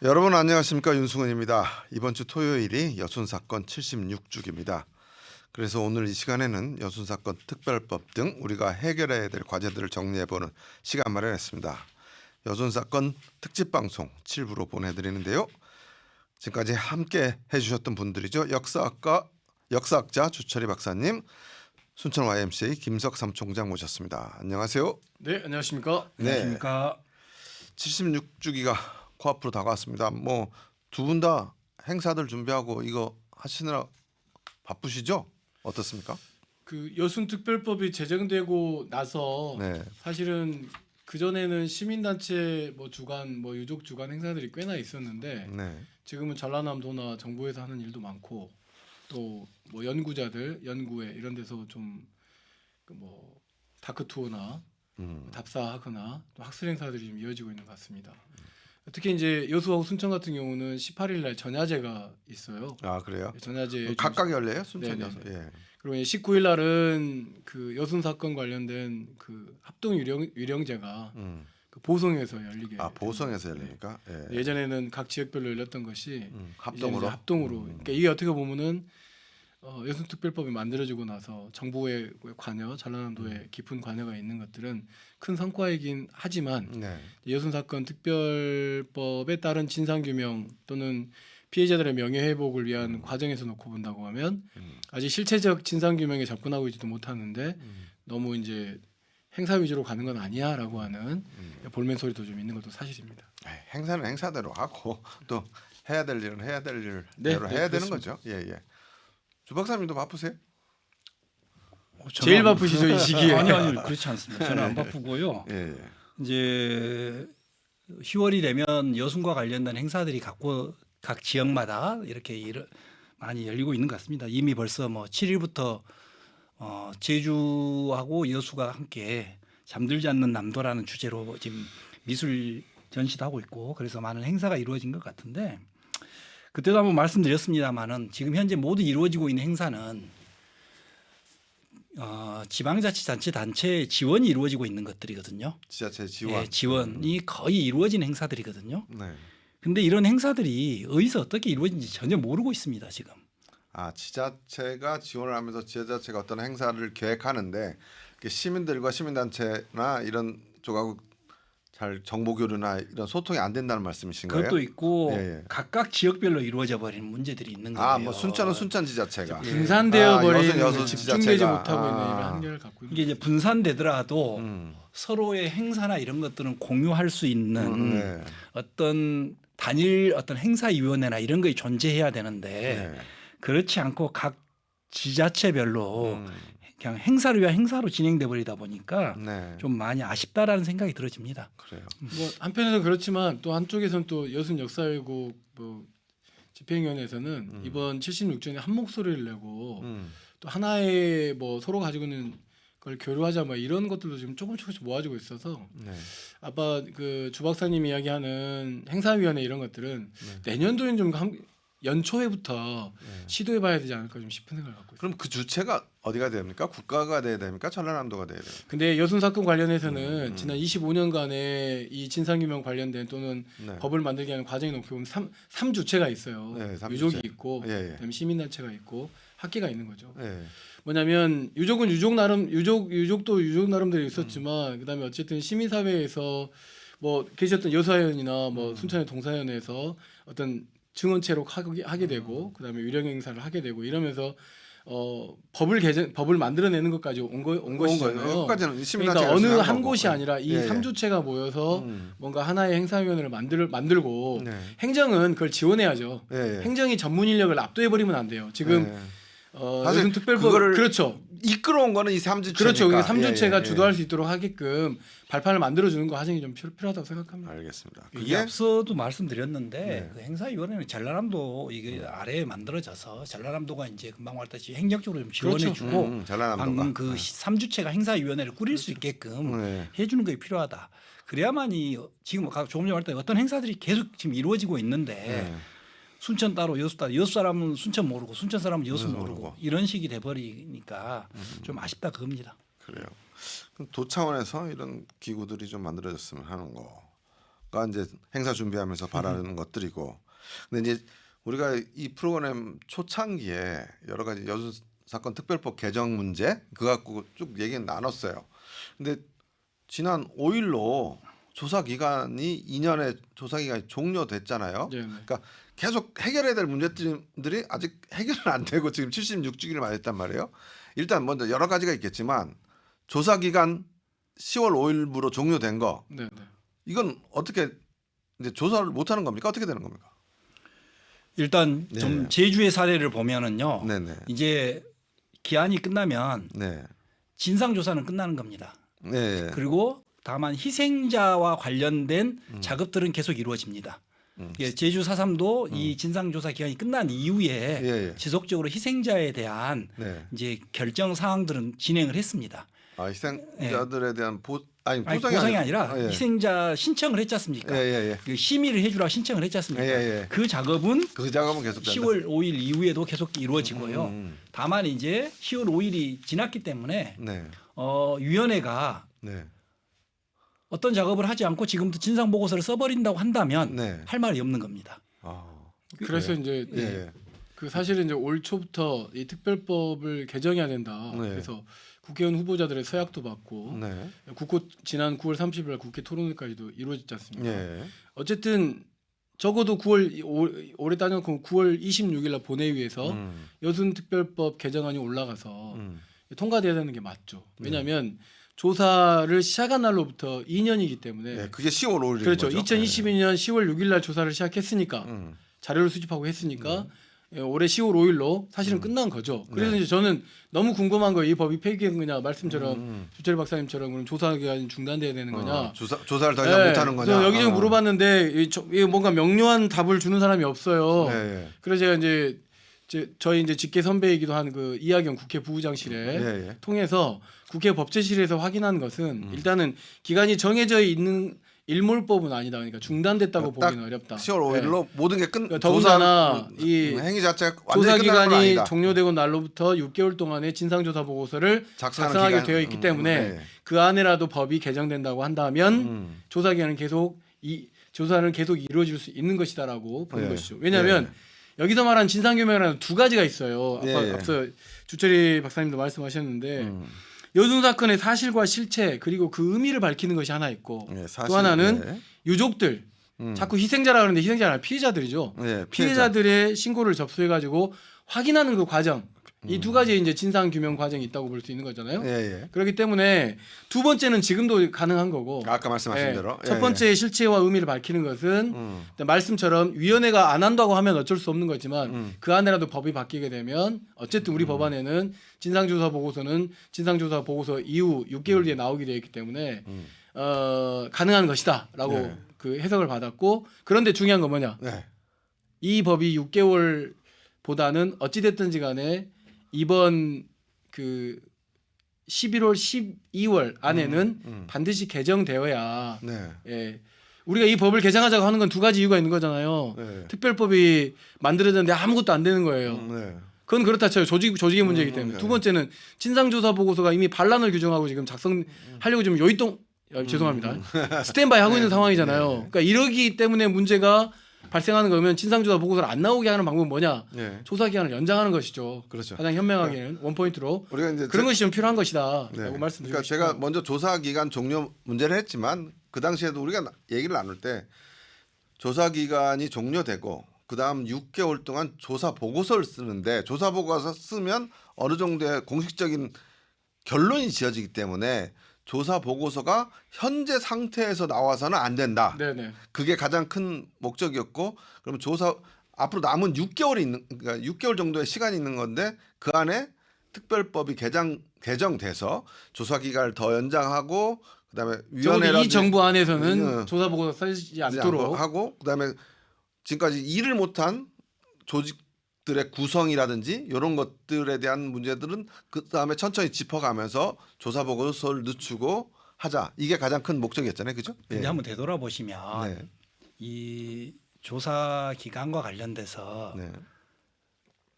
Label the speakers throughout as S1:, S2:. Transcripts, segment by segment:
S1: 여러분 안녕하십니까, 윤승훈입니다. 이번 주 토요일이 여순사건 76주기입니다. 그래서 오늘 이 시간에는 여순사건 특별법 등 우리가 해결해야 될 과제들을 정리해보는 시간 마련했습니다. 여순사건 특집방송 7부로 보내드리는데요. 지금까지 함께 해주셨던 분들이죠. 역사학자 주철희 박사님, 순천 YMCA 김석삼 총장 모셨습니다. 안녕하세요.
S2: 네, 안녕하십니까?
S1: 네.
S3: 안녕하십니까?
S1: 76주기가 코앞으로 다가왔습니다. 뭐 두 분 다 행사들 준비하고 이거 하시느라 바쁘시죠? 어떻습니까?
S2: 그 여순특별법이 제정되고 나서
S1: 네.
S2: 사실은 그 전에는 시민단체 뭐 주간 뭐 유족 주간 행사들이 꽤나 있었는데
S1: 네.
S2: 지금은 전라남도나 정부에서 하는 일도 많고 또 뭐 연구자들 연구회 이런 데서 좀 뭐 다크 투어나 답사하거나 또 학술 행사들이 좀 이어지고 있는 것 같습니다. 특히 이제 여수하고 순천 같은 경우는 18일 날 전야제가 있어요.
S1: 아, 그래요?
S2: 전야제
S1: 각각 열려요? 순천이어서.
S2: 네네.
S1: 예.
S2: 그리고 19일 날은 그 여순 사건 관련된 그 합동 유령제가 그 보성에서 열리게.
S1: 아, 보성에서 열리니까. 예.
S2: 예전에는 각 지역별로 열렸던 것이
S1: 합동으로.
S2: 이제 합동으로. 그러니까 이게 어떻게 보면은 여순특별법이 만들어지고 나서 정부의 관여, 전라남도의 깊은 관여가 있는 것들은 큰 성과이긴 하지만
S1: 네.
S2: 여순 사건 특별법에 따른 진상 규명 또는 피해자들의 명예 회복을 위한 과정에서 놓고 본다고 하면 아직 실체적 진상 규명에 접근하고 있지도 못하는데 너무 이제 행사 위주로 가는 건 아니야라고 하는 볼멘 소리도 좀 있는 것도 사실입니다.
S1: 행사는 행사대로 하고 또 해야 될 일은 해야 될 일대로
S2: 네,
S1: 해야 되는
S2: 그렇습니다.
S1: 거죠. 예, 예. 주 박사님도 바쁘세요?
S2: 제일 바쁘시죠 이 시기에.
S3: 아니 그렇지 않습니다. 저는 안 바쁘고요.
S1: 예, 예.
S3: 이제 10월이 되면 여순과 관련된 행사들이 각 지역마다 이렇게 많이 열리고 있는 것 같습니다. 이미 벌써 뭐 7일부터 제주하고 여수가 함께 잠들지 않는 남도라는 주제로 지금 미술 전시도 하고 있고 그래서 많은 행사가 이루어진 것 같은데 그때도 한번 말씀드렸습니다마는 지금 현재 모두 이루어지고 있는 행사는 지방자치단체 단체의 지원이 이루어지고 있는 것들이거든요.
S1: 지자체 지원.
S3: 예, 지원이 거의 이루어진 행사들이거든요.
S1: 네.
S3: 근데 이런 행사들이 어디서 어떻게 이루어진지 전혀 모르고 있습니다. 지금.
S1: 아, 지자체가 지원을 하면서 지자체가 어떤 행사를 계획하는데 시민들과 시민단체나 이런 쪽하고 잘 정보 교류나 이런 소통이 안 된다는 말씀이신 거예요?
S3: 그것도 있고
S1: 예, 예.
S3: 각각 지역별로 이루어져 버리는 문제들이 있는 거예요.
S1: 아, 뭐 순천은 순천 지자체가
S2: 분산되어 버린
S1: 여수
S2: 집중되지
S1: 지자체가.
S2: 못하고 있는 이런 한계를 갖고 있는.
S3: 이게 이제 분산되더라도
S1: 음.
S3: 서로의 행사나 이런 것들은 공유할 수 있는
S1: 네.
S3: 어떤 단일 어떤 행사위원회나 이런 것이 존재해야 되는데
S1: 네.
S3: 그렇지 않고 각 지자체별로 그냥 행사를 위한 행사로 진행돼 버리다 보니까
S1: 네.
S3: 좀 많이 아쉽다라는 생각이 들어집니다.
S1: 그래요.
S2: 뭐 한편에서 그렇지만 또 한쪽에서는 또 여순 역사회고 뭐 집행위원회에서는 이번 76주년에 한 목소리를 내고 또 하나의 뭐 서로 가지고 있는 걸 교류하자 뭐 이런 것들도 지금 조금씩 모아지고 있어서
S1: 네.
S2: 아까 그 주 박사님 이야기하는 행사위원회 이런 것들은 내년도엔 좀 연초에부터 시도해봐야 되지 않을까 좀 싶은 생각을 갖고 있어요.
S1: 그럼 그 주체가 어디가 됩니까? 국가가 돼야 됩니까? 전라남도가 돼야 됩니까?
S2: 근데 여순 사건 관련해서는 지난 25년간의 이 진상규명 관련된 또는
S1: 네.
S2: 법을 만들게 하는 과정에 놓고 보면 3주체가 있어요.
S1: 네, 삼
S2: 유족이
S1: 주체.
S2: 있고
S1: 예, 예.
S2: 그다음에 시민단체가 있고 학계가 있는 거죠.
S1: 네.
S2: 뭐냐면 유족은 유족 나름 유족도 유족 나름대로 있었지만 그다음에 어쨌든 시민사회에서 뭐 계셨던 여수하연이나 뭐 순천의 동사연에서 어떤 증언체로 하게 되고 그다음에 유령 행사를 하게 되고 이러면서 법을 만들어내는 것까지 온 것이잖아요.
S1: 여기까지는 시민단체가
S2: 그러니까 어느
S1: 열심히
S2: 한
S1: 거고.
S2: 곳이 아니라 이
S1: 예, 예.
S2: 3주체가 모여서 뭔가 하나의 행사위원회를 만들고
S1: 네.
S2: 행정은 그걸 지원해야죠.
S1: 예, 예.
S2: 행정이 전문 인력을 압도해 버리면 안 돼요. 지금
S1: 네. 사실
S2: 여순 특별법
S1: 그거를
S2: 그렇죠.
S1: 이끌어온 거는 이 3주체니까.
S2: 그렇죠. 그게 3주체가
S1: 예, 예.
S2: 주도할 수 있도록 하게끔 발판을 만들어주는 거 과정이 좀 필요하다고 생각합니다.
S1: 알겠습니다.
S3: 이게
S1: 그게
S3: 앞서도 말씀드렸는데
S1: 네.
S3: 그 행사위원회는 전라남도 이게 아래에 만들어져서 전라남도가 이제 금방 말했듯이 행정적으로 좀 지원해주고
S1: 전라남도가.
S3: 방금 그 3주체가 행사위원회를 꾸릴 수 있게끔
S1: 네.
S3: 해주는 게 필요하다. 그래야만이 지금 조금 전에 말했던 어떤 행사들이 계속 지금 이루어지고 있는데
S1: 네.
S3: 순천 따로 여수 따로 여수 사람은 순천 모르고 순천 사람은 여수
S1: 여수
S3: 모르고
S1: 모르고.
S3: 이런 식이 돼버리니까 좀 아쉽다 그겁니다.
S1: 그래요. 그럼 도 차원에서 이런 기구들이 좀 만들어졌으면 하는 거. 이제 행사 준비하면서 바라는 것들이고. 근데 이제 우리가 이 프로그램 초창기에 여러 가지 여순 사건 특별법 개정 문제 그거 갖고 쭉 얘기 나눴어요. 근데 지난 5일로 조사 기간이 2년의 조사 기간이 종료됐잖아요.
S2: 네.
S1: 그러니까 계속 해결해야 될 문제들이 아직 해결은 안 되고 지금 76주기를 맞았단 말이에요. 일단 먼저 여러 가지가 있겠지만 조사 기간 10월 5일부로 종료된 거
S2: 네, 네.
S1: 이건 어떻게 이제 조사를 못 하는 겁니까? 어떻게 되는 겁니까?
S3: 일단 좀
S1: 네.
S3: 제주의 사례를 보면은요.
S1: 네네.
S3: 이제 기한이 끝나면
S1: 네.
S3: 진상 조사는 끝나는 겁니다.
S1: 네.
S3: 그리고 다만 희생자와 관련된 작업들은 계속 이루어집니다. 예, 제주 4.3도 이 진상조사 기간이 끝난 이후에
S1: 예.
S3: 지속적으로 희생자에 대한
S1: 네.
S3: 이제 결정 사항들은 진행을 했습니다.
S1: 아, 희생자들에 대한
S3: 아니,
S1: 보상이
S3: 보상이 아니라
S1: 예.
S3: 희생자 신청을 했지 않습니까?
S1: 예.
S3: 그 심의를 해주라 신청을 했지 않습니까?
S1: 예.
S3: 그 작업은
S1: 그 작업은 계속 된다.
S3: 10월 5일 이후에도 계속 이루어지고요.
S1: 음.
S3: 다만 이제 10월 5일이 지났기 때문에
S1: 네.
S3: 위원회가
S1: 네.
S3: 어떤 작업을 하지 않고 지금부터 진상 보고서를 써버린다고 한다면
S1: 네.
S3: 할 말이 없는 겁니다.
S1: 아.
S2: 그래서 이제
S1: 예.
S2: 그 사실은 이제 올 초부터 이 특별법을 개정해야 된다.
S1: 네.
S2: 그래서 국회의원 후보자들의 서약도 받고
S1: 네.
S2: 지난 9월 30일 날 국회 토론회까지도 이루어졌지 않습니까?
S1: 예.
S2: 어쨌든 적어도 올해 따져놓고 9월 26일 날 본회의에서 여순 특별법 개정안이 올라가서 통과돼야 되는 게 맞죠. 왜냐하면 조사를 시작한 날로부터 2년이기 때문에
S1: 네. 그게 10월 5일인
S2: 그렇죠.
S1: 거죠.
S2: 2022년 10월 6일 날 조사를 시작했으니까 자료를 수집하고 했으니까 올해 10월 5일로 사실은 끝난 거죠. 그래서
S1: 네.
S2: 이제 저는 너무 궁금한 거예요. 이 법이 폐기된 거냐 말씀처럼 주철 박사님처럼 그럼 조사 기간이 중단돼야 되는 거냐.
S1: 조사를 더 이상 못 하는 거냐.
S2: 그래서 여기저기 물어봤는데 이게 뭔가 명료한 답을 주는 사람이 없어요.
S1: 네.
S2: 그래서 제가 이제 저희 이제 직계 선배이기도 한 그 이하경 국회 부부장실에
S1: 예.
S2: 통해서 국회 법제실에서 확인한 것은 일단은 기간이 정해져 있는 일몰법은 아니다. 그러니까 중단됐다고
S1: 딱
S2: 보기는 어렵다.
S1: 10월 5일로 모든 게
S2: 그러니까 더군다나 이
S1: 행위 자체가
S2: 조사
S1: 완전히 끝난 건
S2: 기간이
S1: 아니다.
S2: 종료되고 날로부터 6개월 동안의 진상조사 보고서를 작성하게
S1: 기간.
S2: 되어 있기 때문에
S1: 네.
S2: 그 안에라도 법이 개정된다고 한다면 조사 기간은 계속 조사는 계속 이루어질 수 있는 것이다라고 보는
S1: 네.
S2: 것이죠. 왜냐하면 여기서 말하는 진상규명이라는 두 가지가 있어요. 앞서 주철이 박사님도 말씀하셨는데 여순 사건의 사실과 실체 그리고 그 의미를 밝히는 것이 하나 있고
S1: 사실,
S2: 또 하나는 유족들 자꾸 희생자라 그러는데 희생자가 아니라 피해자들이죠.
S1: 네,
S2: 피해자들의 신고를 접수해가지고 확인하는 그 과정 이 두 가지 이제 진상 규명 과정이 있다고 볼 수 있는 거잖아요.
S1: 예.
S2: 그렇기 때문에 두 번째는 지금도 가능한 거고.
S1: 아까 말씀하신 대로.
S2: 첫 번째 실체와 의미를 밝히는 것은 말씀처럼 위원회가 안 한다고 하면 어쩔 수 없는 거지만 그 안에라도 법이 바뀌게 되면 어쨌든 우리 법안에는 진상조사 보고서 이후 6개월 뒤에 나오게 되어 있기 때문에 가능한 것이다라고
S1: 네.
S2: 그 해석을 받았고 그런데 중요한 건 뭐냐?
S1: 네.
S2: 이 법이 6개월보다는 어찌됐든지 간에 이번 그 11월 12월 안에는 반드시 개정되어야
S1: 네.
S2: 예. 우리가 이 법을 개정하자고 하는 건 두 가지 이유가 있는 거잖아요.
S1: 네.
S2: 특별법이 만들어졌는데 아무것도 안 되는 거예요.
S1: 네.
S2: 그건 그렇다 쳐요. 조직의 문제이기 때문에. 두 번째는 진상조사 보고서가 이미 반란을 규정하고 지금 작성하려고 지금 죄송합니다. 스탠바이 하고 있는 상황이잖아요. 그러니까 이러기 때문에 문제가 발생하는 거면 진상조사 보고서를 안 나오게 하는 방법은 뭐냐?
S1: 네.
S2: 조사 기간을 연장하는 것이죠.
S1: 그렇죠.
S2: 가장 현명하게는 원포인트로
S1: 우리가 이제
S2: 그런 것이 좀 필요한 것이다라고
S1: 네.
S2: 말씀드리고
S1: 그러니까
S2: 싶어요.
S1: 제가 먼저 조사 기간 종료 문제를 했지만 그 당시에도 우리가 얘기를 나눌 때 조사 기간이 종료되고 그다음 6개월 동안 조사 보고서를 쓰는데 조사 보고서 쓰면 어느 정도의 공식적인 결론이 지어지기 때문에 조사 보고서가 현재 상태에서 나와서는 안 된다.
S2: 네네.
S1: 그게 가장 큰 목적이었고 그럼 조사 앞으로 남은 6개월이 있는 그러니까 6개월 정도의 시간이 있는 건데 그 안에 특별법이 개정돼서 조사 기간을 더 연장하고 그다음에
S2: 적어도
S1: 위원회라든지
S2: 이 정부 안에서는 조사 보고서 쓰지 않도록
S1: 하고 그다음에 지금까지 일을 못한 조직들의 구성이라든지 이런 것들에 대한 문제들은 그다음에 천천히 짚어가면서 조사 보고서를 늦추고 하자. 이게 가장 큰 목적이었잖아요. 그죠?
S3: 근데
S1: 예.
S3: 한번 되돌아보시면
S1: 네.
S3: 이 조사 기간과 관련돼서
S1: 네.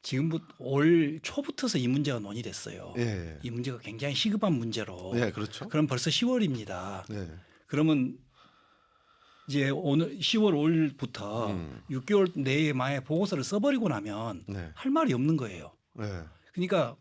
S3: 지금부터 올 초부터서 이 문제가 논의됐어요.
S1: 예.
S3: 이 문제가 굉장히 시급한 문제로.
S1: 네, 그렇죠.
S3: 그럼 벌써 10월입니다.
S1: 네.
S3: 그러면 이제 오늘 10월 5일부터 6개월 내에 만에 보고서를 써버리고 나면
S1: 네.
S3: 할 말이 없는 거예요.
S1: 네.
S3: 그러니까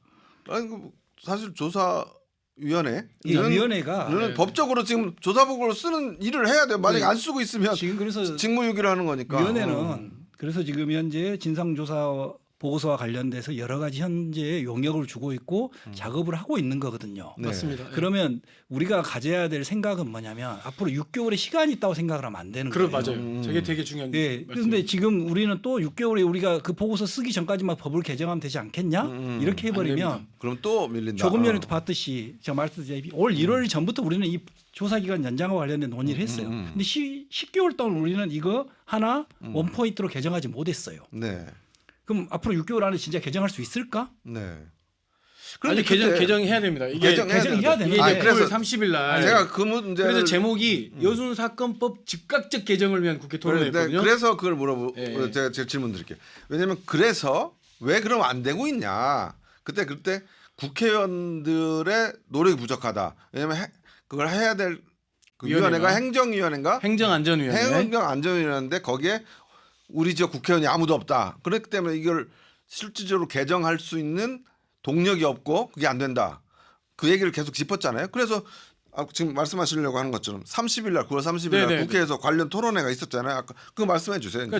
S1: 아니 그 사실 조사위원회
S3: 이 위원회가
S1: 이거는 법적으로 지금 조사보고를 쓰는 일을 해야 돼요. 만약에
S3: 네.
S1: 안 쓰고 있으면
S3: 지금 그래서
S1: 직무유기를 하는 거니까.
S3: 위원회는 그래서 지금 현재 진상조사 보고서와 관련돼서 여러 가지 현재 용역을 주고 있고 작업을 하고 있는 거거든요.
S1: 네.
S2: 맞습니다.
S3: 그러면 우리가 가져야 될 생각은 뭐냐면 앞으로 6개월의 시간이 있다고 생각을 하면 안 되는
S2: 그럼
S3: 거예요.
S2: 맞아요. 저게 되게 중요한
S3: 예.
S2: 말씀입니다.
S3: 그런데 지금 우리는 또 6개월에 우리가 그 보고서 쓰기 전까지만 법을 개정하면 되지 않겠냐? 이렇게
S2: 안
S3: 해버리면
S2: 됩니다.
S1: 그럼 또 밀린다.
S3: 조금 전에도 봤듯이 제가 말씀드렸듯이 올 1월 전부터 우리는 이 조사 기간 연장과 관련된 논의를 했어요. 근데 10개월 동안 우리는 이거 하나 원 포인트로 개정하지 못했어요.
S1: 네.
S3: 그럼 앞으로 6개월 안에 진짜 개정할 수 있을까?
S1: 네.
S2: 아니 개정해야 됩니다. 이게
S3: 개정해야 되는데.
S2: 이게
S1: 아니,
S2: 이제
S1: 그래서
S2: 9월 30일 날
S1: 제가 그 문제를
S2: 그래서 제목이 여순 사건법 즉각적 개정을 위한 국회 토론회였거든요.
S1: 그래서 그걸
S2: 예.
S1: 제가 질문 드릴게요. 왜냐하면 그래서 왜 그럼 안 되고 있냐? 그때 국회의원들의 노력이 부족하다. 왜냐하면 그걸 해야 될 그 위원회가 행정위원회인가?
S2: 행정안전위원회.
S1: 행정안전위원회인데 거기에 우리 지역 국회의원이 아무도 없다. 그렇기 때문에 이걸 실질적으로 개정할 수 있는 동력이 없고 그게 안 된다. 그 얘기를 계속 짚었잖아요. 그래서 지금 말씀하시려고 하는 것처럼 30일 날 9월 30일 날
S2: 네네.
S1: 국회에서 관련 토론회가 있었잖아요. 아까 그거 말씀해 주세요.
S2: 그러니까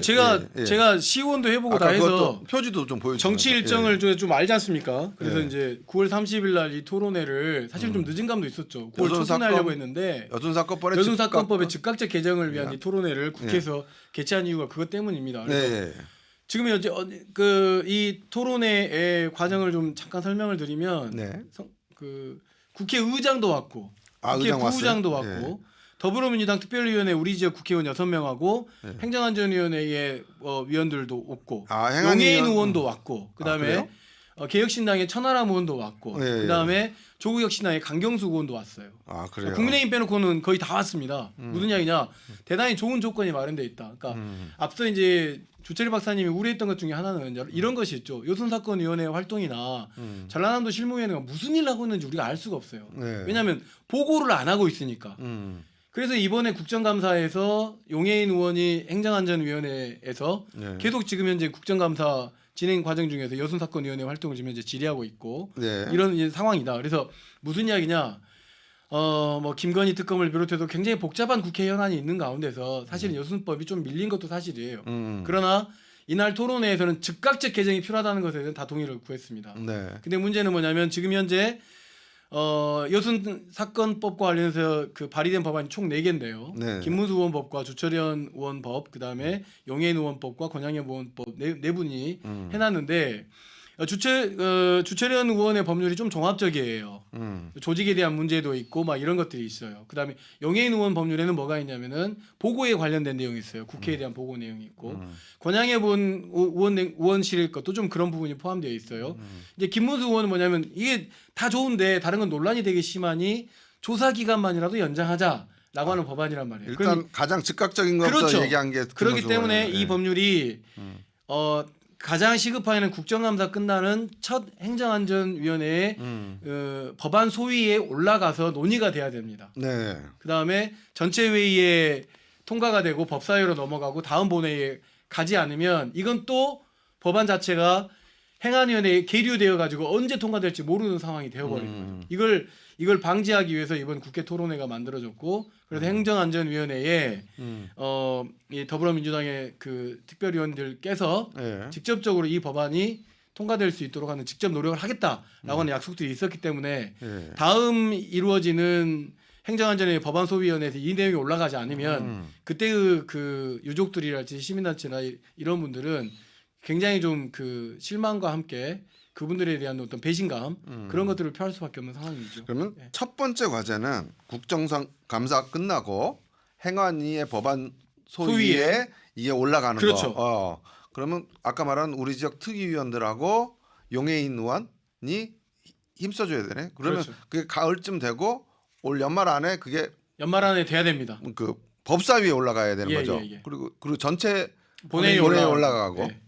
S1: 이제.
S2: 제가 시의원도 해보고 다
S1: 아까
S2: 해서
S1: 그것도 표지도 좀 보여주세요.
S2: 정치 일정을 좀 알지 않습니까? 그래서
S1: 예.
S2: 이제 9월 30일 날 이 토론회를 사실 좀 늦은 감도 있었죠. 9월
S1: 여순
S2: 초순에 하려고
S1: 사건-
S2: 했는데
S1: 여순사건법의
S2: 여순사건법의 즉각적 개정을 위한 이 토론회를 국회에서 개최한 이유가 그것 때문입니다. 그래서
S1: 네.
S2: 지금 현재 이 토론회의 과정을 좀 잠깐 설명을 드리면
S1: 네.
S2: 그 국회의장도 왔고 국회
S1: 의장
S2: 부의장도
S1: 왔어요?
S2: 왔고 더불어민주당 특별위원회 우리 지역 국회의원 6명하고 행정안전위원회의 위원들도 왔고 용해인 의원도 왔고 그다음에
S1: 그래요?
S2: 개혁신당의 천하람 의원도 왔고
S1: 예, 예.
S2: 그다음에 조국혁신당의 강경수 의원도 왔어요.
S1: 아 그래요.
S2: 국민의힘 빼놓고는 거의 다 왔습니다. 무슨 이야기냐? 대단히 좋은 조건이 마련돼 있다. 그러니까 앞서 이제 조철희 박사님이 우려했던 것 중에 하나는 이런 것이 있죠. 여순사건위원회 활동이나 전라남도 실무위원회가 무슨 일을 하고 있는지 우리가 알 수가 없어요.
S1: 네.
S2: 왜냐하면 보고를 안 하고 있으니까. 그래서 이번에 국정감사에서 용해인 의원이 행정안전위원회에서
S1: 네.
S2: 계속 지금 현재 국정감사 진행 과정 중에서 여순사건위원회 활동을 지금 현재 질의하고 있고
S1: 네.
S2: 이런 이제 상황이다. 그래서 무슨 이야기냐? 뭐 김건희 특검을 비롯해서 굉장히 복잡한 국회 현안이 있는 가운데서 사실은 여순법이 좀 밀린 것도 사실이에요. 그러나 이날 토론회에서는 즉각적 개정이 필요하다는 것에 대해서 다 동의를 구했습니다.
S1: 네.
S2: 근데 문제는 뭐냐면 지금 현재 여순 사건법과 관련해서 그 발의된 법안이 총 4개인데요.
S1: 네.
S2: 김문수 의원법과 주철현 의원법, 그다음에 용해인 의원법과 권양엽 의원법 네 분이 해놨는데 주철현 의원의 법률이 좀 종합적이에요. 조직에 대한 문제도 있고 막 이런 것들이 있어요. 그다음에 용해인 의원 법률에는 뭐가 있냐면은 보고에 관련된 내용이 있어요. 국회에 대한 보고 내용이 있고 권양엽 의원실 것도 좀 그런 부분이 포함되어 있어요. 이제 김문수 의원은 뭐냐면 이게 다 좋은데 다른 건 논란이 되게 심하니 조사 기간만이라도 연장하자라고 하는 법안이란 말이에요.
S1: 일단 가장 즉각적인 것부터
S2: 그렇죠.
S1: 얘기한 게
S2: 그렇기
S1: 김문수
S2: 때문에
S1: 의원이에요.
S2: 이 법률이 가장 시급한 국정감사 끝나는 첫 행정안전위원회의 법안 소위에 올라가서 논의가 돼야 됩니다.
S1: 네.
S2: 그 다음에 전체 회의에 통과가 되고 법사위로 넘어가고 다음 본회의에 가지 않으면 이건 또 법안 자체가 행안위원회에 계류되어 가지고 언제 통과될지 모르는 상황이 되어버리는 거죠. 이걸 방지하기 위해서 이번 국회 토론회가 만들어졌고 그래서 행정안전위원회에 이 더불어민주당의 그 특별위원들께서
S1: 네.
S2: 직접적으로 이 법안이 통과될 수 있도록 하는 직접 노력을 하겠다라고 하는 약속들이 있었기 때문에
S1: 네.
S2: 다음 이루어지는 행정안전위 법안 소위원회에서 이 내용이 올라가지 않으면 그때 그 유족들이랄지 시민단체나 이런 분들은 굉장히 좀 그 실망과 함께 그분들에 대한 어떤 배신감 그런 것들을 표할 수밖에 없는 상황이죠.
S1: 그러면
S2: 네.
S1: 첫 번째 과제는 국정감사 끝나고 행안위의 법안 소위에 이게 올라가는
S2: 그렇죠.
S1: 거. 그러면 아까 말한 우리 지역 특위위원들하고 용해인 의원이 힘써줘야 되네. 그러면
S2: 그렇죠.
S1: 그게 가을쯤 되고 올 연말 안에 그게
S2: 연말 안에 돼야 됩니다.
S1: 그 법사위에 올라가야 되는
S2: 예,
S1: 거죠.
S2: 예, 예.
S1: 그리고 전체
S2: 본회의에
S1: 올라가고.
S2: 네.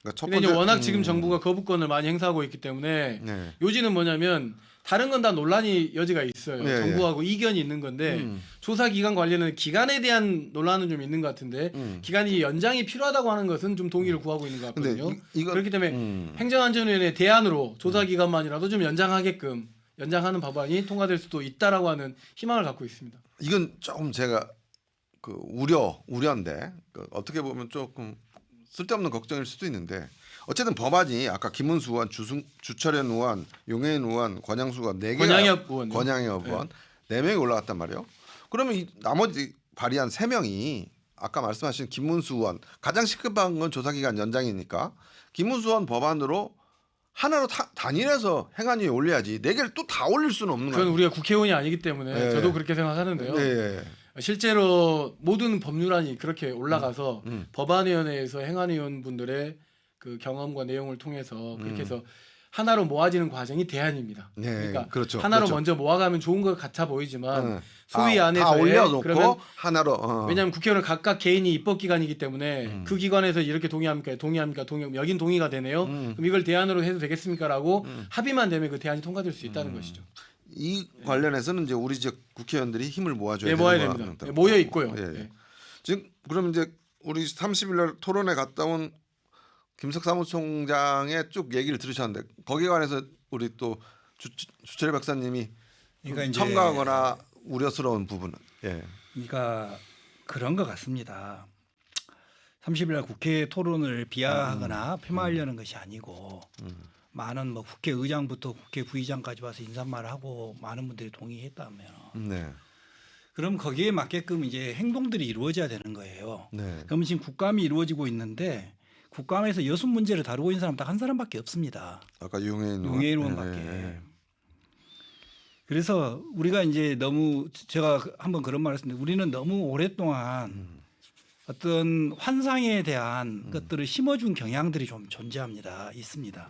S1: 그러니까 첫
S2: 근데 이제
S1: 번째
S2: 워낙 지금 정부가 거부권을 많이 행사하고 있기 때문에
S1: 네.
S2: 요지는 뭐냐면 다른 건 다 논란이 여지가 있어요.
S1: 예,
S2: 정부하고 이견이 있는 건데 조사 기간 관련은 기간에 대한 논란은 좀 있는 것 같은데 기간이 연장이 필요하다고 하는 것은 좀 동의를 구하고 있는 것
S1: 근데
S2: 같거든요.
S1: 이건
S2: 그렇기 때문에 행정안전위원회 대안으로 조사 기간만이라도 좀 연장하게끔 연장하는 법안이 통과될 수도 있다라고 하는 희망을 갖고 있습니다.
S1: 이건 조금 제가 그 우려인데 어떻게 보면 조금 쓸데없는 걱정일 수도 있는데 어쨌든 법안이 아까 김문수 의원, 주철현 의원, 용해인 의원, 권양수가 4개가
S2: 권양엽 의원
S1: 권양엽 의원 4명이 올라갔단 말이에요. 그러면 이 나머지 발의한 3명이 아까 말씀하신 김문수 의원 가장 시급한 건 조사기간 연장이니까 김문수 의원 법안으로 하나로 단일해서 행안위에 올려야지 4개를 또 다 올릴 수는 없는
S2: 그건
S1: 거예요.
S2: 우리가 국회의원이 아니기 때문에
S1: 네.
S2: 저도 그렇게 생각하는데요.
S1: 네.
S2: 실제로 모든 법률안이 그렇게 올라가서 법안위원회에서 행안위원분들의 그 경험과 내용을 통해서 그렇게 해서 하나로 모아지는 과정이 대안입니다.
S1: 네,
S2: 그러니까
S1: 그렇죠.
S2: 하나로
S1: 그렇죠.
S2: 먼저 모아가면 좋은 것 같아 보이지만 소위
S1: 다
S2: 안에서의
S1: 올려놓고
S2: 그러면
S1: 하나로
S2: 왜냐하면 국회의원은 각각 개인이 입법기관이기 때문에 그 기관에서 이렇게 동의합니까? 여긴 동의가 되네요. 그럼 이걸 대안으로 해도 되겠습니까?라고 합의만 되면 그 대안이 통과될 수 있다는 것이죠.
S1: 이 관련해서는 이제 우리 지역 국회의원들이 힘을 모아줘야
S2: 네,
S1: 되는
S2: 모아야
S1: 거
S2: 됩니다.
S1: 같다.
S2: 네, 모여 있고요.
S1: 예.
S2: 네.
S1: 지금 그럼 이제 우리 30일 날 토론회 갔다 온 김석 사무총장의 쭉 얘기를 들으셨는데 거기에 관해서 우리 또 주철 박사님이
S3: 그러니까 이제
S1: 첨가하거나 우려스러운 부분은
S3: 그러니까 그런 것 같습니다. 30일 날 국회 토론을 비하하거나 폄하하려는 것이 아니고 많은 뭐 국회의장부터 국회 부의장까지 와서 인사말을 하고 많은 분들이 동의했다면
S1: 네.
S3: 그럼 거기에 맞게끔 이제 행동들이 이루어져야 되는 거예요.
S1: 네.
S3: 그러면 지금 국감이 이루어지고 있는데 국감에서 여순 문제를 다루고 있는 사람 딱 한 사람밖에 없습니다.
S1: 아까 용해인
S3: 의원밖에.
S1: 네.
S3: 그래서 우리가 이제 너무 제가 한번 그런 말을 했는데 우리는 너무 오랫동안 어떤 환상에 대한 것들을 심어준 경향들이 좀 존재합니다. 있습니다.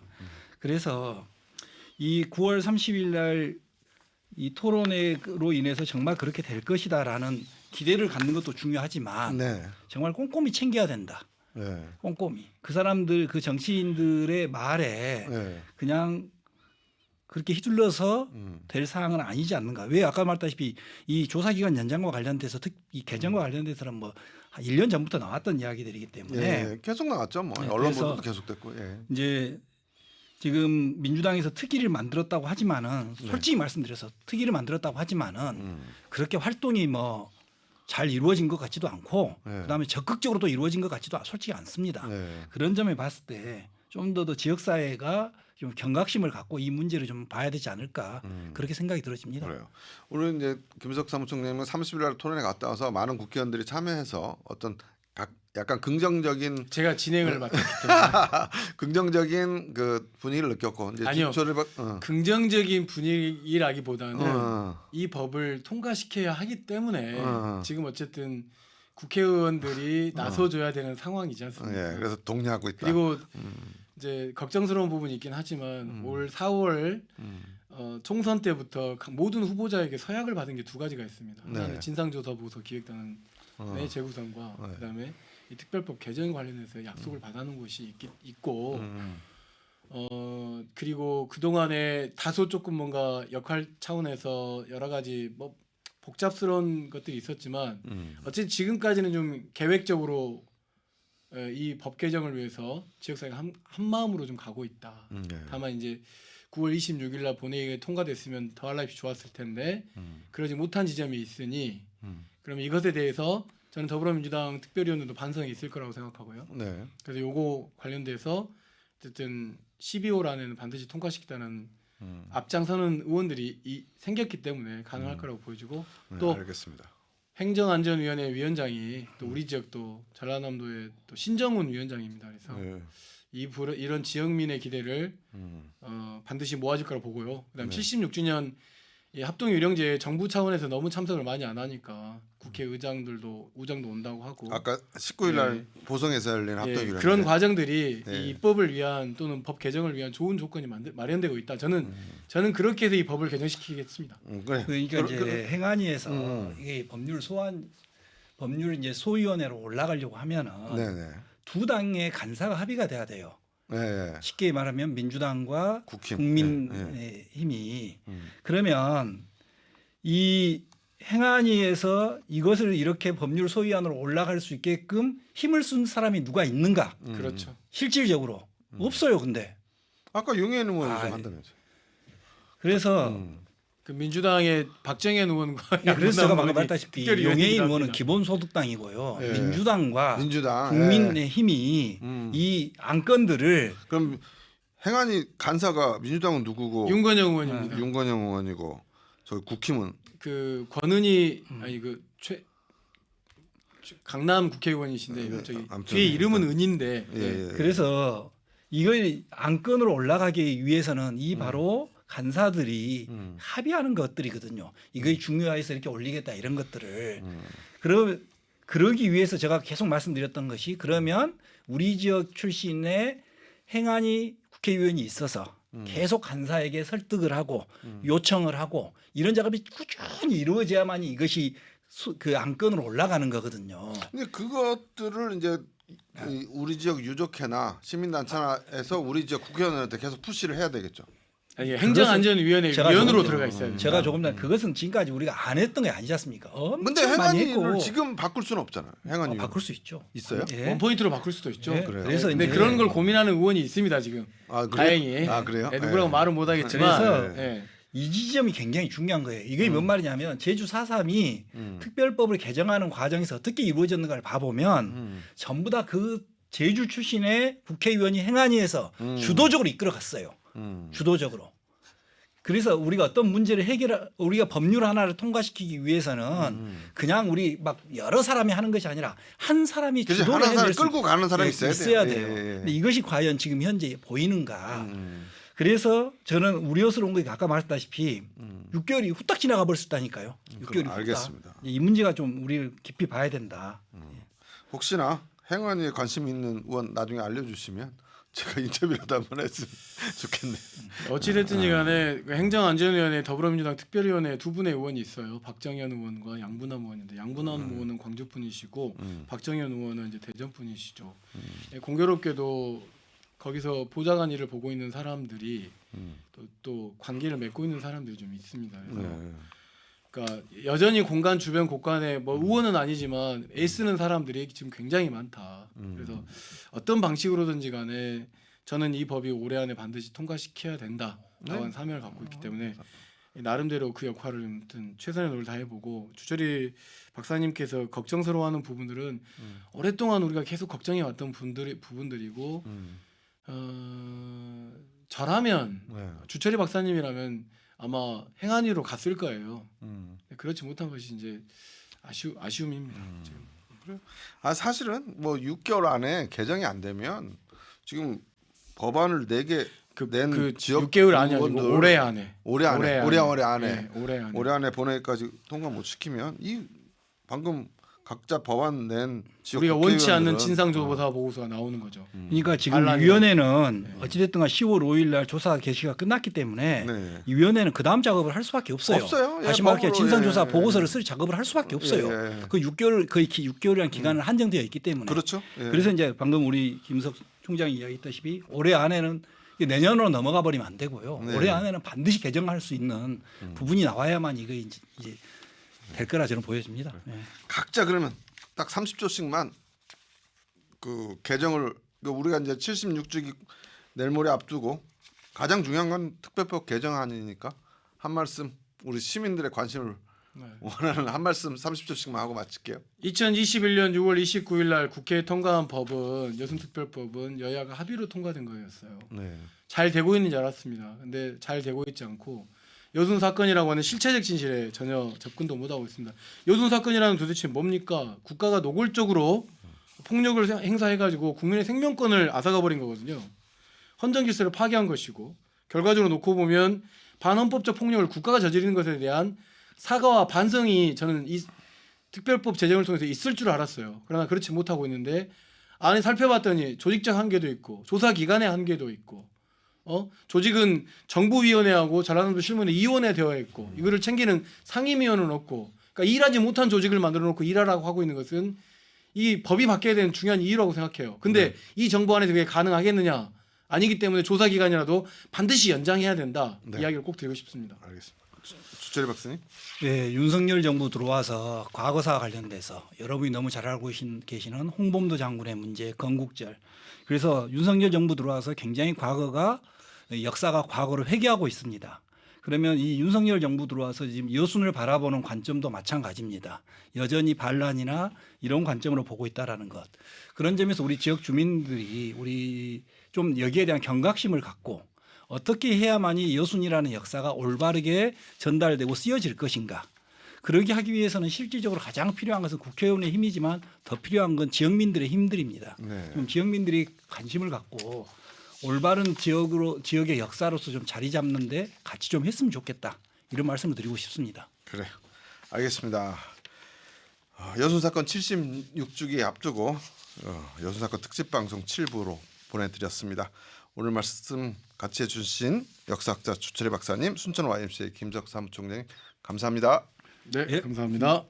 S3: 그래서 이 9월 30일 날 이 토론회로 인해서 정말 그렇게 될 것이다라는 기대를 갖는 것도 중요하지만
S1: 네.
S3: 정말 꼼꼼히 챙겨야 된다.
S1: 네.
S3: 꼼꼼히 그 사람들 그 정치인들의 말에
S1: 네.
S3: 그냥 그렇게 휘둘러서 될 사항은 아니지 않는가. 왜 아까 말했다시피 이 조사기간 연장과 관련돼서 이 개정과 관련돼서는 뭐 한 1년 전부터 나왔던 이야기들이기 때문에
S1: 예, 계속 나왔죠. 뭐
S3: 네,
S1: 언론
S3: 그래서
S1: 보도도 계속됐고. 예.
S3: 이제 지금 민주당에서 특위를 만들었다고 하지만은 솔직히 말씀드려서 특위를 만들었다고 하지만은 그렇게 활동이 뭐 잘 이루어진 것 같지도 않고
S1: 네.
S3: 그다음에 적극적으로 또 이루어진 것 같지도 솔직히 않습니다.
S1: 네.
S3: 그런 점에 봤을 때 좀 더 지역 사회가 좀 경각심을 갖고 이 문제를 좀 봐야 되지 않을까 그렇게 생각이 들어집니다.
S1: 그래요. 오늘 이제 김석 사무총장님은 30일 날 토론회 갔다 와서 많은 국회의원들이 참여해서 어떤 약간 긍정적인
S2: 제가 진행을 맡았기 때문에
S1: 긍정적인 그 분위기를 느꼈고 이제
S2: 아니요. 긍정적인 분위기라기보다는 이 법을 통과시켜야 하기 때문에 지금 어쨌든 국회의원들이 나서줘야 되는 상황이지 않습니까?
S1: 예, 그래서 동의하고 있다.
S2: 그리고 이제 걱정스러운 부분이 있긴 하지만 올 4월 총선 때부터 모든 후보자에게 서약을 받은 게 2가지가 있습니다. 하나는
S1: 네.
S2: 진상조사보고서 기획단의 재구성과 그다음에 이 특별법 개정 관련해서 약속을 받아놓은 곳이 있고 그리고 그 동안에 다소 조금 뭔가 역할 차원에서 여러 가지 뭐 복잡스러운 것들이 있었지만 어쨌든 지금까지는 좀 계획적으로 이 법 개정을 위해서 지역사회가 한 마음으로 좀 가고 있다.
S1: 네.
S2: 다만 이제 9월 26일 날 본회의가 통과됐으면 더할 나위 좋았을 텐데 그러지 못한 지점이 있으니 그러면 이것에 대해서 저는 더불어민주당 특별위원들도 반성이 있을 거라고 생각하고요.
S1: 네.
S2: 그래서 요거 관련돼서 어쨌든 12월 안에는 반드시 통과시키다는 앞장서는 의원들이 생겼기 때문에 가능할 거라고 보여지고 또
S1: 알겠습니다.
S2: 행정안전위원회 위원장이 또 우리 지역도 전라남도의 또 신정훈 위원장입니다. 그래서
S1: 네.
S2: 이런 지역민의 기대를 반드시 모아질 거라 보고요. 그다음 76주년 이 합동유령제 정부 차원에서 너무 참석을 많이 안 하니까 국회의장들도 우장도 온다고 하고
S1: 아까 19일 날 보성에서 열린 합동유령
S2: 그런 과정들이
S1: 네.
S2: 이 입법을 위한 또는 법 개정을 위한 좋은 조건이 마련되고 있다. 저는 그렇게 해서 이 법을 개정시키겠습니다.
S1: 그래.
S3: 그러니까 이제 행안위에서 이게 법률 이제 소위원회로 올라가려고 하면은
S1: 네네.
S3: 두 당의 간사가 합의가 돼야 돼요.
S1: 예.
S3: 쉽게 말하면 민주당과 국민의힘이 그러면 이 행안위에서 이것을 이렇게 법률 소위안으로 올라갈 수 있게끔 힘을 쓴 사람이 누가 있는가?
S2: 그렇죠.
S3: 실질적으로 없어요. 근데
S1: 아까 용해인 의원이 좀
S3: 아,
S1: 한다면서요.
S3: 그래서
S2: 그 민주당의 박정현 의원과
S3: 그래서 제가 방금
S2: 의원이
S3: 말했다시피
S2: 특별히
S3: 용해인
S2: 의원이긴
S3: 의원은
S2: 합니다.
S3: 기본소득당이고요.
S1: 예.
S3: 민주당과
S1: 민주당
S3: 국민의힘이 이 안건들을
S1: 그럼 행안위 간사가 민주당은 누구고
S2: 윤건영 의원입니다.
S1: 윤건영 의원이고 저기 국힘은
S2: 그 권은희 아니 강남 국회의원이신데 저기
S1: 아무튼
S2: 뒤에 이름은 은인데
S1: 예.
S3: 그래서 이걸 안건으로 올라가기 위해서는 이 바로 간사들이 합의하는 것들이거든요. 이거 중요해서 이렇게 올리겠다 이런 것들을. 그러기 위해서 제가 계속 말씀드렸던 것이 그러면 우리 지역 출신의 행안위 국회의원이 있어서 계속 간사에게 설득을 하고 요청을 하고 이런 작업이 꾸준히 이루어져야만이 이것이 그 안건으로 올라가는 거거든요.
S1: 근데 그것들을 이제 이 우리 지역 유족회나 시민단체나에서 우리 지역 국회의원한테 계속 푸시를 해야 되겠죠.
S2: 아니, 행정안전위원회
S3: 제가
S2: 위원으로
S3: 조금
S2: 들어가 있어요.
S3: 제가 조금 전에 그것은 지금까지 우리가 안 했던 게 아니지 않습니까?
S1: 근데
S3: 엄청 많이 했고
S1: 행안위를 지금 바꿀 수는 없잖아요. 행안위
S3: 바꿀 수 있죠.
S1: 있어요?
S3: 예.
S2: 원포인트로 바꿀 수도 있죠.
S3: 예.
S1: 그래요?
S3: 그래서
S2: 근데
S3: 이제
S2: 그런 걸 고민하는 의원이 있습니다 지금.
S1: 아, 그래요?
S2: 다행히.
S1: 아, 그래요?
S2: 예, 누구라고
S1: 예.
S2: 말은 못하겠지만.
S3: 그래서
S2: 예.
S3: 이 지점이 굉장히 중요한 거예요. 이게 뭔 말이냐면 제주 4.3이 특별법을 개정하는 과정에서 어떻게 이루어졌는가를 봐보면 전부 다 그 제주 출신의 국회의원이 행안위에서 주도적으로 이끌어갔어요. 주도적으로. 그래서 우리가 어떤 문제를 우리가 법률 하나를 통과시키기 위해서는 그냥 우리 막 여러 사람이 하는 것이 아니라 한 사람이
S1: 그래서
S3: 주도를
S1: 하나 사람
S3: 해낼 수
S1: 끌고 가는 사람이 있어야 돼요.
S3: 돼요.
S1: 예, 예.
S3: 근데 이것이 과연 지금 현재 보이는가? 그래서 저는 우려스러운 게 아까 말했다시피 6개월이 후딱 지나가 버렸다니까요. 6개월이 후딱.
S1: 알겠습니다.
S3: 이 문제가 좀 우리를 깊이 봐야 된다.
S1: 혹시나 행안위에 관심 있는 의원 나중에 알려주시면 제가 인터뷰라도 한번 했으면 좋겠네요.
S2: 어찌됐든지 간에 그 행정안전위원회 더불어민주당 특별위원회 두 분의 의원이 있어요. 박정현 의원과 양분남 의원인데 양분남 의원은 광주 분이시고 박정현 의원은 이제 대전 분이시죠. 예, 공교롭게도 거기서 보좌관 일을 보고 있는 사람들이 또 관계를 맺고 있는 사람들이 좀 있습니다. 그래서
S1: 네.
S2: 그러니까 여전히 공간 주변 곳간에 뭐 의원은 아니지만 애쓰는 사람들이 지금 굉장히 많다. 그래서 어떤 방식으로든지 간에 저는 이 법이 올해 안에 반드시 통과시켜야 된다라는
S1: 네.
S2: 사명을 갖고 있기 때문에 나름대로 그 역할을 아무튼 최선의 노력을 다해보고 주철이 박사님께서 걱정스러워하는 부분들은 오랫동안 우리가 계속 걱정해 왔던 부분들이고 저라면
S1: 네.
S2: 주철이 박사님이라면 아마 행안위로 갔을 거예요. 그렇지 못한 것이 이제 아쉬움입니다. 지금.
S1: 아 사실은 뭐 6개월 안에 개정이 안 되면 지금 법안을 4개 낸
S2: 그
S1: 지역
S2: 6개월 안이 아니고
S1: 의원들
S2: 올해 안에.
S1: 올해 안에
S2: 네,
S1: 올해 안에 보내기까지 통과 못 시키면 이 방금 각자 법안 낸 지역
S2: 우리가 원치 않는
S1: 국회의원들은
S2: 진상조사 보고서가 나오는 거죠.
S3: 그러니까 지금 이
S2: 반란이
S3: 위원회는 어찌됐든 10월 5일 날 조사 개시가 끝났기 때문에
S1: 네.
S3: 이 위원회는 그 다음 작업을 할 수밖에 없어요.
S1: 없어요. 예,
S3: 다시 말해
S1: 법으로,
S3: 진상조사
S1: 예,
S3: 보고서를 쓸 작업을 할 수밖에 없어요.
S1: 예.
S3: 그 6개월 거의 6개월이라는 기간은 한정되어 있기 때문에.
S1: 그렇죠. 예.
S3: 그래서 이제 방금 우리 김석 총장이 이야기했다시피 올해 안에는 이게 내년으로 넘어가 버리면 안 되고요.
S1: 네.
S3: 올해 안에는 반드시 개정할 수 있는 부분이 나와야만 이거 이제 될 거라 저는 보여집니다. 예.
S1: 각자 그러면 딱 30조씩만 그 개정을 우리가 이제 76주기 내일 모레 앞두고 가장 중요한 건 특별법 개정안이니까 한 말씀 우리 시민들의 관심을 원하는 한 말씀 30조씩만 하고 마칠게요.
S2: 2021년 6월 29일 날 국회에 통과한 법은 여순특별법은 여야가 합의로 통과된 거였어요.
S1: 네.
S2: 잘 되고 있는 줄 알았습니다. 근데 잘 되고 있지 않고 여순 사건이라고 하는 실체적 진실에 전혀 접근도 못하고 있습니다. 여순 사건이라는 도대체 뭡니까? 국가가 노골적으로 폭력을 행사해가지고 국민의 생명권을 앗아가 버린 거거든요. 헌정 질서를 파괴한 것이고 결과적으로 놓고 보면 반헌법적 폭력을 국가가 저지르는 것에 대한 사과와 반성이 저는 이 특별법 제정을 통해서 있을 줄 알았어요. 그러나 그렇지 못하고 있는데 안에 살펴봤더니 조직적 한계도 있고 조사 기관의 한계도 있고 조직은 정부위원회하고 전라남도 실무는 위원회 되어 있고 이거를 챙기는 상임위원은 없고 그러니까 일하지 못한 조직을 만들어 놓고 일하라고 하고 있는 것은 이 법이 바뀌어야 되는 중요한 이유라고 생각해요. 근데 이 정부 안에서 그게 가능하겠느냐? 아니기 때문에 조사 기간이라도 반드시 연장해야 된다.
S1: 네.
S2: 이야기를 꼭 드리고 싶습니다.
S1: 알겠습니다. 주철희 박사님.
S3: 예, 윤석열 정부 들어와서 과거사와 관련돼서 여러분이 너무 잘 알고 계시는 홍범도 장군의 문제, 건국절. 그래서 윤석열 정부 들어와서 굉장히 역사가 과거를 회귀하고 있습니다. 그러면 이 윤석열 정부 들어와서 지금 여순을 바라보는 관점도 마찬가지입니다. 여전히 반란이나 이런 관점으로 보고 있다라는 것. 그런 점에서 우리 지역 주민들이 우리 좀 여기에 대한 경각심을 갖고 어떻게 해야만이 여순이라는 역사가 올바르게 전달되고 쓰여질 것인가. 그러기 하기 위해서는 실질적으로 가장 필요한 것은 국회의원의 힘이지만 더 필요한 건 지역민들의 힘들입니다.
S1: 네.
S3: 좀 지역민들이 관심을 갖고 올바른 지역의 역사로서 좀 자리 잡는데 같이 좀 했으면 좋겠다. 이런 말씀을 드리고 싶습니다.
S1: 그래. 알겠습니다. 여순 사건 76주기 앞두고 여순 사건 특집 방송 7부로 보내드렸습니다. 오늘 말씀 같이 해주신 역사학자 주철희 박사님, 순천 YMCA 김석 사무총장님 감사합니다.
S2: 네,
S3: 예.
S2: 감사합니다.